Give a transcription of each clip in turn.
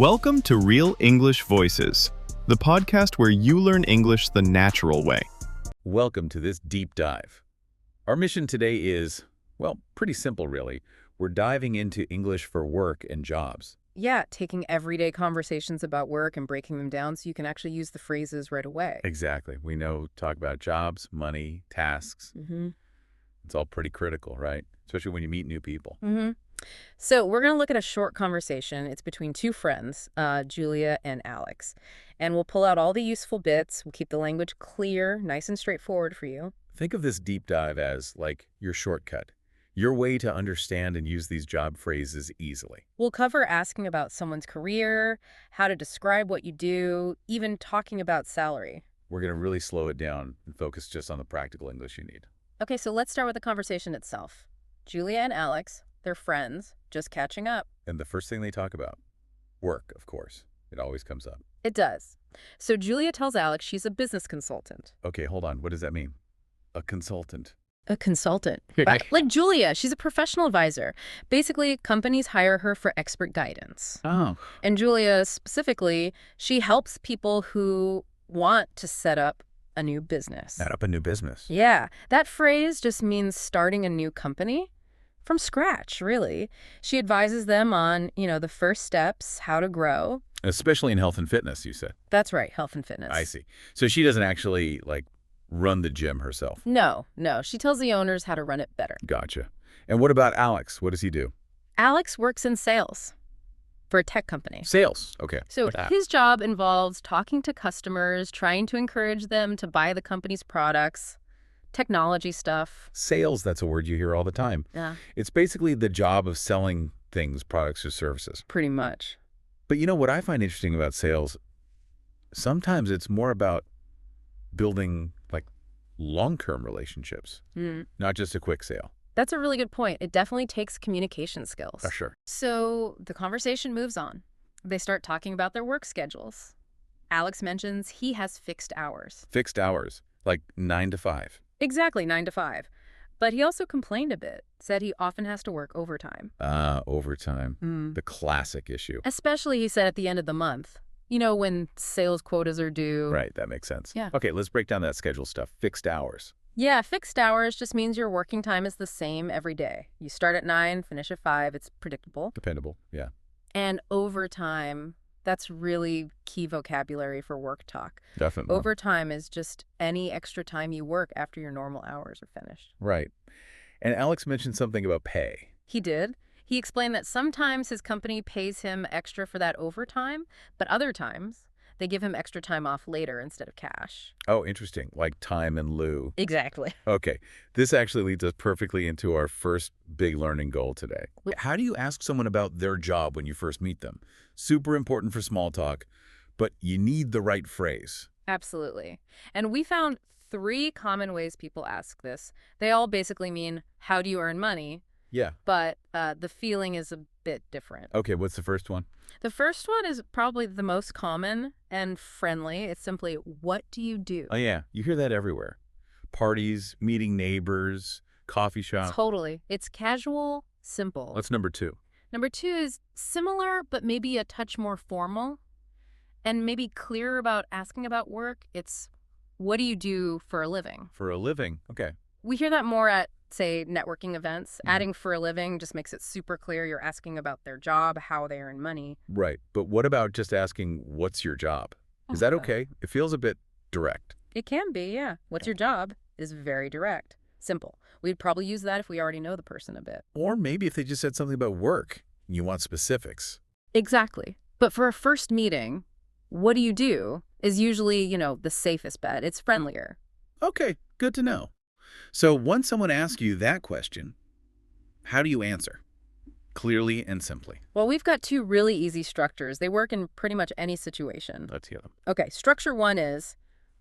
Welcome to Real English Voices, the podcast where you learn English the natural way. Welcome to this deep dive. Our mission today is, well, pretty simple really. We're diving into English for work and jobs. Yeah, taking everyday conversations about work and breaking them down so you can actually use the phrases right away. Exactly. We know talk about jobs, money, tasks. It's all pretty critical, right? Especially when you meet new people. So we're going to look at a short conversation. It's between two friends, Julia and Alex. And we'll pull out all the useful bits. We'll keep the language clear, nice and straightforward for you. Think of this deep dive as like your shortcut, your way to understand and use these job phrases easily. We'll cover asking about someone's career, how to describe what you do, even talking about salary. We're going to really slow it down and focus just on the practical English you need. Okay, so let's start with the conversation itself. Julia and Alex, they're friends, just catching up. And the first thing they talk about, work, of course. It always comes up. It does. So Julia tells Alex she's a business consultant. Okay, hold on. What does that mean? A consultant. A consultant. Like Julia, she's a professional advisor. Basically, companies hire her for expert guidance. Oh. And Julia, specifically, she helps people who want to set up a new business. Set up a new business. Yeah, that phrase just means starting a new company from scratch, really. She advises them on, the first steps, how to grow. Especially in health and fitness, you said. That's right, health and fitness. I see. So she doesn't actually, run the gym herself. No. She tells the owners how to run it better. Gotcha. And what about Alex? What does he do? Alex works in sales for a tech company. Sales. Okay. So his job involves talking to customers, trying to encourage them to buy the company's products, technology stuff. Sales, that's a word you hear all the time. Yeah. It's basically the job of selling things, products, or services. Pretty much. But what I find interesting about sales, sometimes it's more about building long-term relationships, not just a quick sale. That's a really good point. It definitely takes communication skills. For sure. So the conversation moves on. They start talking about their work schedules. Alex mentions he has fixed hours. Fixed hours, like 9 to 5. Exactly, 9 to 5. But he also complained a bit, said he often has to work overtime. Overtime. The classic issue. Especially, he said, at the end of the month. When sales quotas are due. Right, that makes sense. Yeah. Okay, let's break down that schedule stuff. Fixed hours. Yeah, fixed hours just means your working time is the same every day. You start at 9, finish at 5. It's predictable. Dependable, yeah. And overtime, that's really key vocabulary for work talk. Definitely. Overtime is just any extra time you work after your normal hours are finished. Right. And Alex mentioned something about pay. He did. He explained that sometimes his company pays him extra for that overtime, but other times they give him extra time off later instead of cash. Oh, interesting. Like time in lieu. Exactly. Okay. This actually leads us perfectly into our first big learning goal today. How do you ask someone about their job when you first meet them? Super important for small talk, but you need the right phrase. Absolutely. And we found 3 common ways people ask this. They all basically mean, how do you earn money? Yeah. But the feeling is a bit different. Okay, what's the first one? The first one is probably the most common and friendly. It's simply, what do you do? Oh, yeah. You hear that everywhere. Parties, meeting neighbors, coffee shop. Totally. It's casual, simple. What's number 2? Number 2 is similar, but maybe a touch more formal and maybe clearer about asking about work. It's, what do you do for a living? For a living. Okay. We hear that more at, say, networking events. Adding for a living just makes it super clear you're asking about their job, how they earn money. Right. But what about just asking, what's your job? Is that okay? It feels a bit direct. It can be, yeah. What's your job is very direct. Simple. We'd probably use that if we already know the person a bit. Or maybe if they just said something about work and you want specifics. Exactly. But for a first meeting, what do you do is usually, the safest bet. It's friendlier. Okay, good to know. So once someone asks you that question, how do you answer? Clearly and simply. Well, we've got 2 really easy structures. They work in pretty much any situation. Let's hear them. Okay, structure 1 is,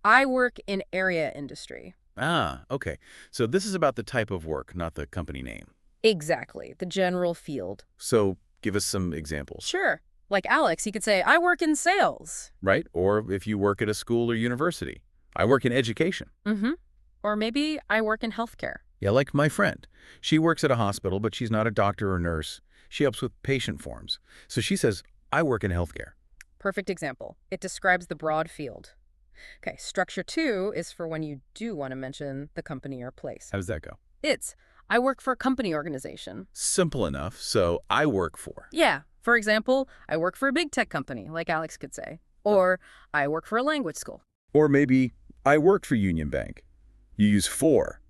I work in area industry. Ah, okay. So this is about the type of work, not the company name. Exactly, the general field. So give us some examples. Sure. Like Alex, he could say, I work in sales. Right? Or if you work at a school or university, I work in education. Or maybe I work in healthcare. Yeah, like my friend. She works at a hospital, but she's not a doctor or nurse. She helps with patient forms. So she says, I work in healthcare. Perfect example. It describes the broad field. Okay, structure 2 is for when you do want to mention the company or place. How does that go? It's, I work for a company organization. Simple enough. So I work for. Yeah, for example, I work for a big tech company, like Alex could say. Or, I work for a language school. Or maybe I work for Union Bank. You use for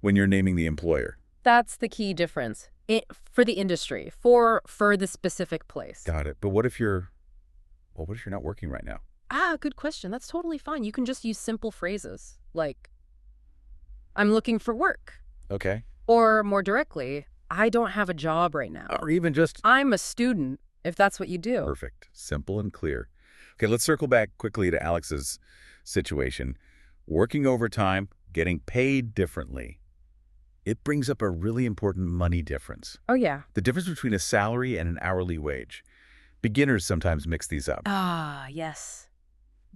when you're naming the employer. That's the key difference. For the industry, for the specific place. Got it. But what if you're not working right now? Ah, good question. That's totally fine. You can just use simple phrases, like, I'm looking for work. Okay. Or more directly, I don't have a job right now. Or even just I'm a student, if that's what you do. perfect. Simple and clear. Okay, let's circle back quickly to Alex's situation. Working overtime, getting paid differently. It brings up a really important money difference. Oh, yeah. The difference between a salary and an hourly wage. Beginners sometimes mix these up. Ah, yes.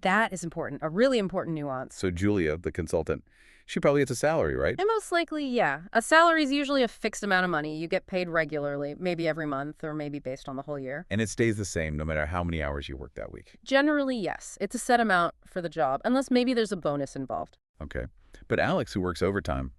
That is important, a really important nuance. So Julia, the consultant, she probably gets a salary, right? And most likely, yeah. A salary is usually a fixed amount of money. You get paid regularly, maybe every month or maybe based on the whole year. And it stays the same no matter how many hours you work that week. Generally, yes. It's a set amount for the job, unless maybe there's a bonus involved. Okay. But Alex, who works overtime,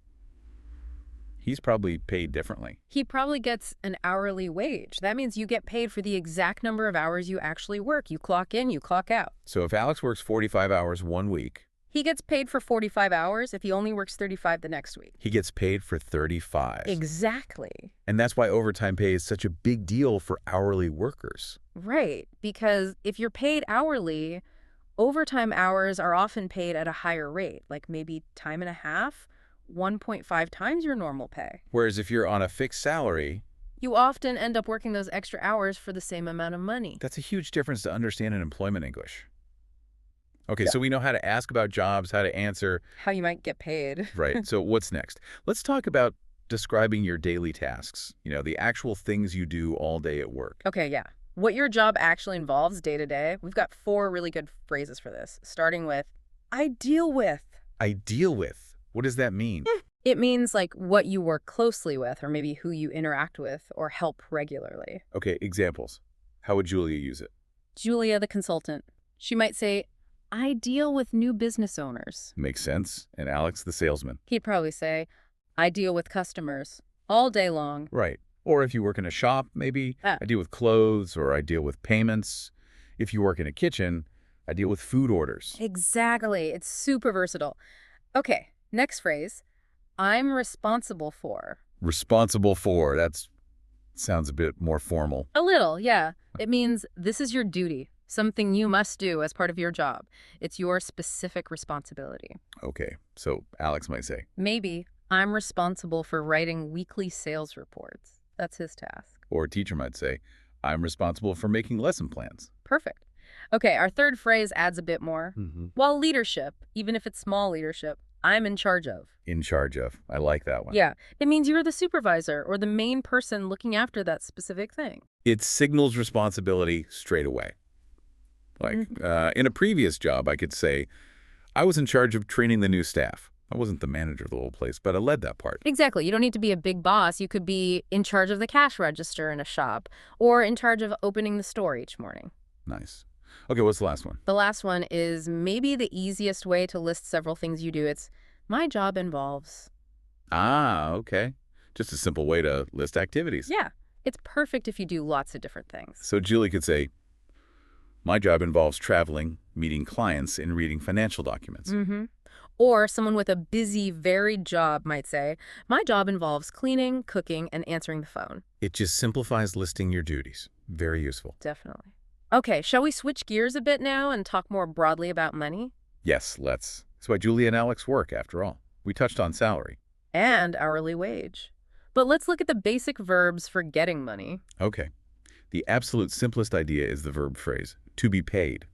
he's probably paid differently. He probably gets an hourly wage. That means you get paid for the exact number of hours you actually work. You clock in, you clock out. So if Alex works 45 hours one week, He gets paid for 45 hours if he only works 35 the next week. he gets paid for 35. Exactly. And that's why overtime pay is such a big deal for hourly workers. Right, because if you're paid hourly, overtime hours are often paid at a higher rate, like maybe time and a half, 1.5 times your normal pay. Whereas if you're on a fixed salary, You often end up working those extra hours for the same amount of money. that's a huge difference to understand in employment English. Okay, so we know how to ask about jobs, how to answer. How you might get paid. Right, so what's next? Let's talk about describing your daily tasks, the actual things you do all day at work. Okay, yeah. What your job actually involves day to day, we've got 4 really good phrases for this, starting with, I deal with. I deal with. What does that mean? It means like what you work closely with, or maybe who you interact with or help regularly. Okay, examples. How would Julia use it? Julia, the consultant, she might say, I deal with new business owners. Makes sense. And Alex, the salesman. He'd probably say, I deal with customers all day long. Right. Or if you work in a shop, maybe Ah. I deal with clothes or I deal with payments. If you work in a kitchen, I deal with food orders. Exactly. It's super versatile. Okay, next phrase. I'm responsible for. Responsible for. That sounds a bit more formal. A little, yeah. It means this is your duty, something you must do as part of your job. It's your specific responsibility. Okay, so Alex might say. Maybe I'm responsible for writing weekly sales reports. That's his task. Or a teacher might say, I'm responsible for making lesson plans. Perfect. Okay, our third phrase adds a bit more. While leadership, even if it's small leadership, I'm in charge of. In charge of. I like that one. Yeah, it means you're the supervisor or the main person looking after that specific thing. It signals responsibility straight away. Like, in a previous job, I could say, I was in charge of training the new staff. I wasn't the manager of the whole place, but I led that part. Exactly. You don't need to be a big boss. You could be in charge of the cash register in a shop or in charge of opening the store each morning. Nice. Okay, what's the last one? The last one is maybe the easiest way to list several things you do. It's, my job involves. Ah, okay. Just a simple way to list activities. Yeah, it's perfect if you do lots of different things. So Julie could say, my job involves traveling, meeting clients, and reading financial documents. Or someone with a busy, varied job might say, my job involves cleaning, cooking, and answering the phone. It just simplifies listing your duties. Very useful. Definitely. Okay, shall we switch gears a bit now and talk more broadly about money? Yes, let's. That's why Julie and Alex work, after all. We touched on salary. And hourly wage. But let's look at the basic verbs for getting money. Okay. The absolute simplest idea is the verb phrase, to be paid,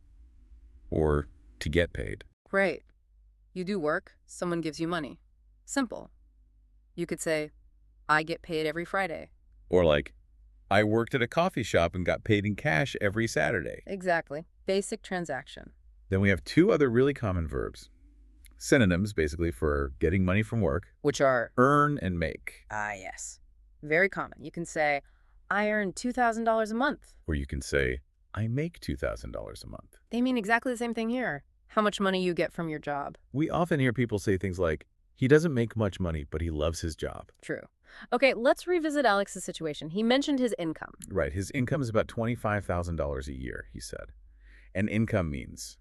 or to get paid. Great. You do work, someone gives you money. Simple. You could say, I get paid every Friday. Or like, I worked at a coffee shop and got paid in cash every Saturday. Exactly. Basic transaction. Then we have 2 other really common verbs. Synonyms, basically, for getting money from work. Which are, Earn and make. ah, yes. Very common. You can say, I earn $2,000 a month. Or you can say, I make $2,000 a month. They mean exactly the same thing here. How much money you get from your job. We often hear people say things like, he doesn't make much money, but he loves his job. True. Okay, let's revisit Alex's situation. He mentioned his income. Right. His income is about $25,000 a year, he said. And income means,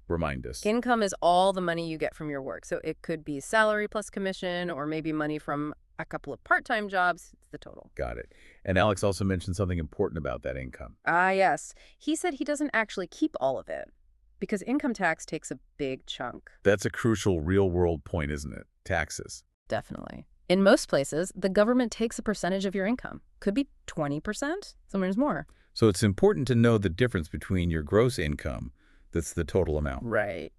remind us. Income is all the money you get from your work. So it could be salary plus commission or maybe money from a couple of part-time jobs. It's the total. Got it. And Alex also mentioned something important about that income. Ah, yes. He said he doesn't actually keep all of it because income tax takes a big chunk. That's a crucial real-world point, isn't it? Taxes. Definitely. In most places, the government takes a percentage of your income. Could be 20%, sometimes more. So it's important to know the difference between your gross income, that's the total amount. Right.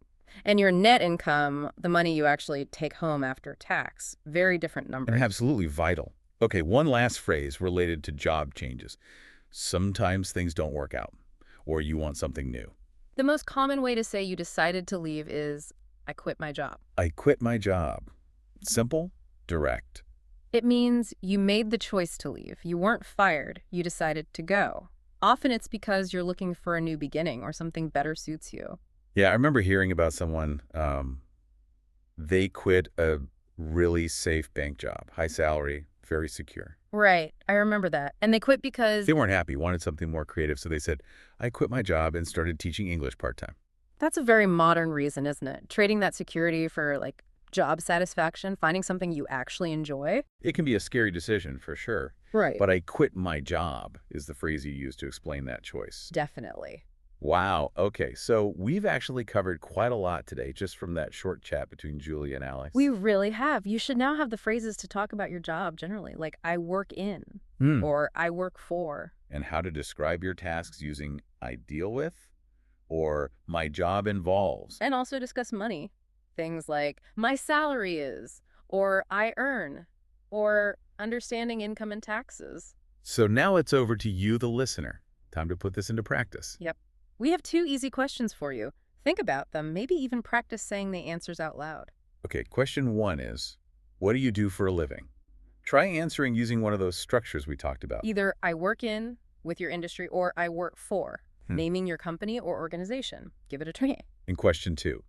And your net income, the money you actually take home after tax. Very different numbers. And absolutely vital. Okay, one last phrase related to job changes. Sometimes things don't work out, or you want something new. The most common way to say you decided to leave is, I quit my job. I quit my job. Simple, direct. It means you made the choice to leave. You weren't fired. You decided to go. Often it's because you're looking for a new beginning or something better suits you. Yeah, I remember hearing about someone, they quit a really safe bank job, high salary, very secure. Right. I remember that. And they quit because They weren't happy, wanted something more creative, so they said, I quit my job and started teaching English part-time. that's a very modern reason, isn't it? Trading that security for, like, job satisfaction, finding something you actually enjoy. It can be a scary decision, for sure. Right. But I quit my job is the phrase you use to explain that choice. Definitely. Wow. Okay, so we've actually covered quite a lot today just from that short chat between Julia and Alex. We really have. You should now have the phrases to talk about your job generally, like I work in or I work for. And how to describe your tasks using I deal with or my job involves. And also discuss money. Things like my salary is, or I earn, or understanding income and taxes. So now it's over to you, the listener. Time to put this into practice. Yep. We have 2 easy questions for you. Think about them, maybe even practice saying the answers out loud. Okay, question 1 is, what do you do for a living? Try answering using one of those structures we talked about. Either I work in with your industry or I work for, naming your company or organization. Give it a try. And question 2,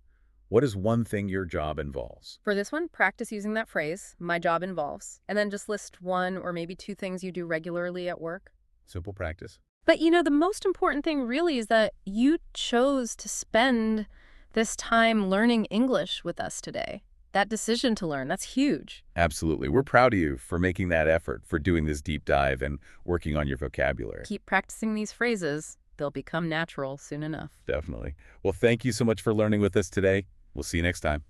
what is one thing your job involves? For this one, practice using that phrase, my job involves, and then just list 1 or maybe 2 things you do regularly at work. Simple practice. But you know, the most important thing really is that you chose to spend this time learning English with us today. That decision to learn, that's huge. Absolutely. We're proud of you for making that effort, for doing this deep dive and working on your vocabulary. Keep practicing these phrases. They'll become natural soon enough. Definitely. Well, thank you so much for learning with us today. We'll see you next time.